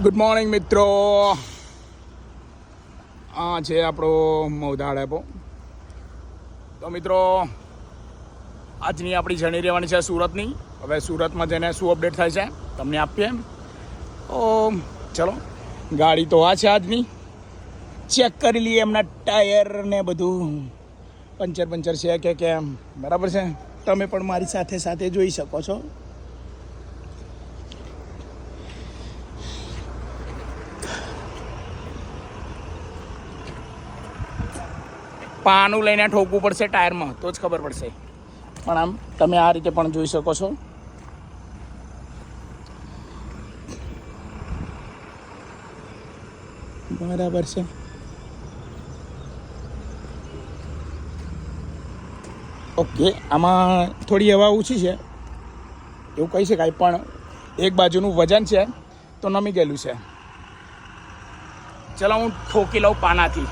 Good morning મિત્રો. આ છે આપણો મૌધા ડેપો. તો મિત્રો આજની આપણી જર્ની રહેવાની છે સુરતની. હવે સુરતમાં જઈને શું અપડેટ થાય છે તમને આપીએ. તો ચલો, ગાડી તો આ છે આજની. ચેક કરી લઈએ એમના ટાયર ને બધું, પંચર છે કે કેમ. બરાબર છે, તમે પણ મારી સાથે સાથે જોઈ શકો છો. પાનું લઈને ઠોકવું પડશે ટાયરમાં તો જ ખબર પડશે. પણ આમ તમે આ રીતે પણ જોઈ શકો છો. બરાબર છે. ઓકે, આમાં થોડી હવા ઓછી છે એવું કહી શકાય, પણ એક બાજુનું વજન છે તો નમી ગયેલું છે. ચલો હું ઠોકી લઉં પાનાથી.